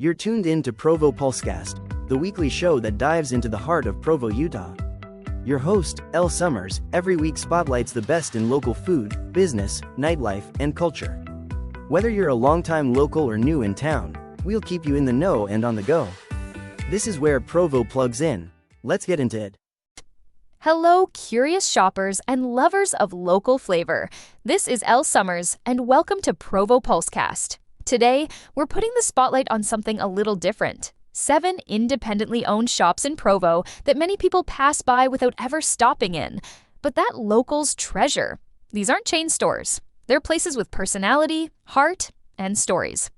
You're tuned in to Provo Pulsecast, the weekly show that dives into the heart of Provo, Utah. Your host, Elle Summers, every week spotlights the best in local food, business, nightlife, and culture. Whether you're a longtime local or new in town, we'll keep you in the know and on the go. This is where Provo plugs in. Let's get into it. Hello, curious shoppers and lovers of local flavor. This is Elle Summers, and welcome to Provo Pulsecast. Today, we're putting the spotlight on something a little different. 7 independently owned shops in Provo that many people pass by without ever stopping in. But that local's treasure. These aren't chain stores. They're places with personality, heart, and stories.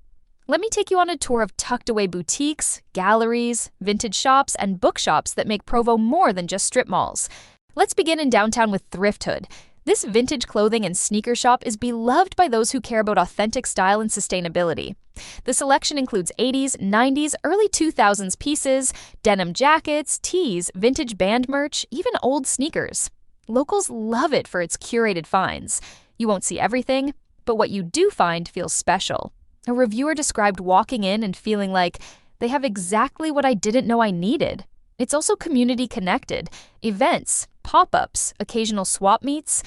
Let me take you on a tour of tucked-away boutiques, galleries, vintage shops, and bookshops that make Provo more than just strip malls. Let's begin in downtown with Thrifthood. This vintage clothing and sneaker shop is beloved by those who care about authentic style and sustainability. The selection includes 80s, 90s, early 2000s pieces, denim jackets, tees, vintage band merch, even old sneakers. Locals love it for its curated finds. You won't see everything, but what you do find feels special. A reviewer described walking in and feeling like they have exactly what I didn't know I needed. It's also community connected. Events, pop-ups, occasional swap meets.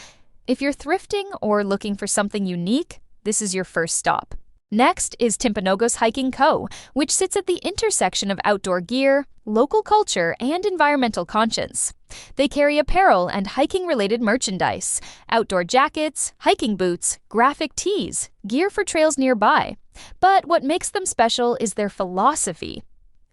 If you're thrifting or looking for something unique, this is your first stop. Next is Timpanogos Hiking Co, which sits at the intersection of outdoor gear, local culture, and environmental conscience. They carry apparel and hiking-related merchandise, outdoor jackets, hiking boots, graphic tees, gear for trails nearby. But what makes them special is their philosophy.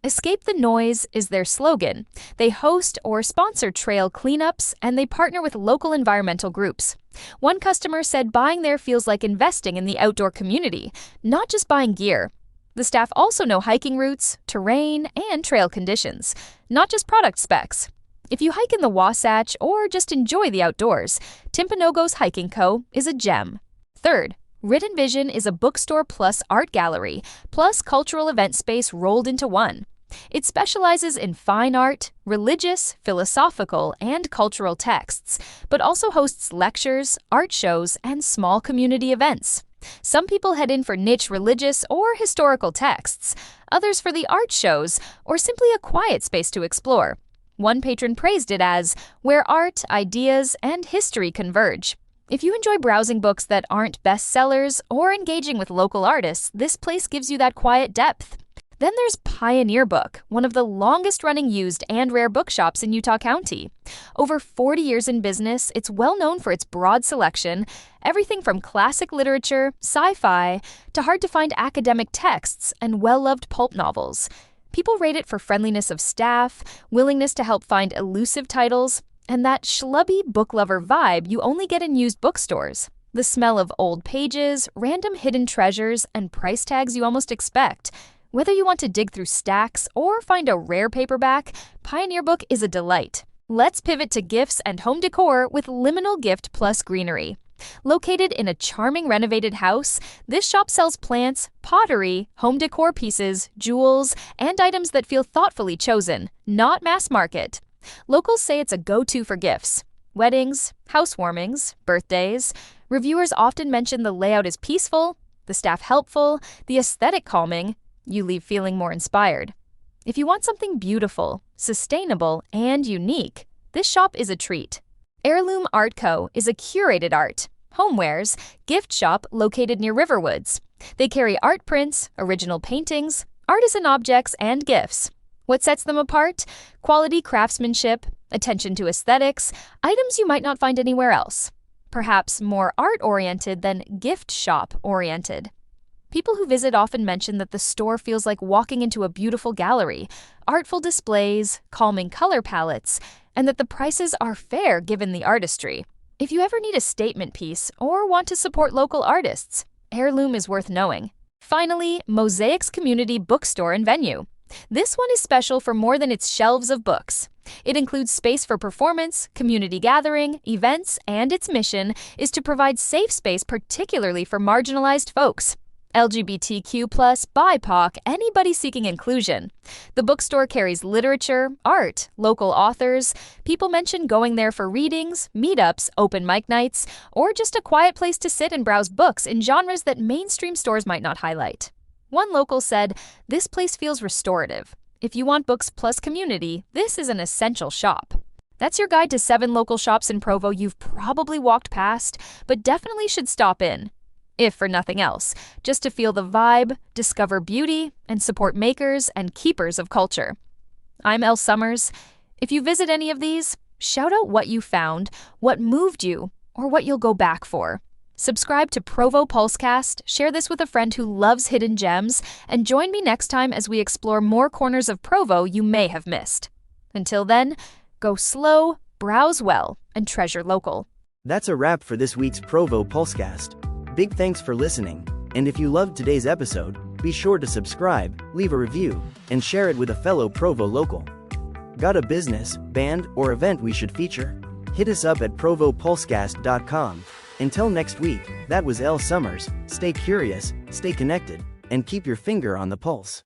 Escape the noise is their slogan. They host or sponsor trail cleanups, and they partner with local environmental groups. One customer said buying there feels like investing in the outdoor community, not just buying gear. The staff also know hiking routes, terrain, and trail conditions, not just product specs. If you hike in the Wasatch or just enjoy the outdoors, Timpanogos Hiking Co. is a gem. Third, Writ Vision is a bookstore plus art gallery, plus cultural event space rolled into one. It specializes in fine art, religious, philosophical, and cultural texts, but also hosts lectures, art shows, and small community events. Some people head in for niche religious or historical texts, others for the art shows, or simply a quiet space to explore. One patron praised it as where art, ideas, and history converge. If you enjoy browsing books that aren't bestsellers or engaging with local artists, this place gives you that quiet depth. Then there's Pioneer Book, one of the longest-running used and rare bookshops in Utah County. Over 40 years in business, it's well known for its broad selection, everything from classic literature, sci-fi, to hard-to-find academic texts and well-loved pulp novels. People rate it for friendliness of staff, willingness to help find elusive titles, and that schlubby book lover vibe you only get in used bookstores. The smell of old pages, random hidden treasures, and price tags you almost expect. Whether you want to dig through stacks or find a rare paperback, Pioneer Book is a delight. Let's pivot to gifts and home decor with Liminal Gift Greenery. Located in a charming renovated house, this shop sells plants, pottery, home decor pieces, jewels, and items that feel thoughtfully chosen, not mass market. Locals say it's a go-to for gifts. Weddings, housewarmings, birthdays. Reviewers often mention the layout is peaceful, the staff helpful, the aesthetic calming. You leave feeling more inspired. If you want something beautiful, sustainable, and unique, this shop is a treat. Heirloom Art Co. is a curated art, homewares, gift shop located near Riverwoods. They carry art prints, original paintings, artisan objects, and gifts. What sets them apart? Quality craftsmanship, attention to aesthetics, items you might not find anywhere else. Perhaps more art-oriented than gift shop-oriented. People who visit often mention that the store feels like walking into a beautiful gallery, artful displays, calming color palettes, and that the prices are fair given the artistry. If you ever need a statement piece or want to support local artists, Heirloom is worth knowing. Finally, Mosaics Community Bookstore Venue. This one is special for more than its shelves of books. It includes space for performance, community gathering, events, and its mission is to provide safe space particularly for marginalized folks. LGBTQ+, BIPOC, anybody seeking inclusion. The bookstore carries literature, art, local authors. People mention going there for readings, meetups, open mic nights, or just a quiet place to sit and browse books in genres that mainstream stores might not highlight. One local said, "This place feels restorative. If you want books plus community, this is an essential shop." That's your guide to 7 local shops in Provo you've probably walked past, but definitely should stop in. If for nothing else, just to feel the vibe, discover beauty, and support makers and keepers of culture. I'm Elle Summers. If you visit any of these, shout out what you found, what moved you, or what you'll go back for. Subscribe to Provo Pulsecast, share this with a friend who loves hidden gems, and join me next time as we explore more corners of Provo you may have missed. Until then, go slow, browse well, and treasure local. That's a wrap for this week's Provo Pulsecast. Big thanks for listening, and if you loved today's episode, be sure to subscribe, leave a review, and share it with a fellow Provo local. Got a business, band, or event we should feature? Hit us up at provopulsecast.com. Until next week, that was Elle Summers. Stay curious, stay connected, and keep your finger on the pulse.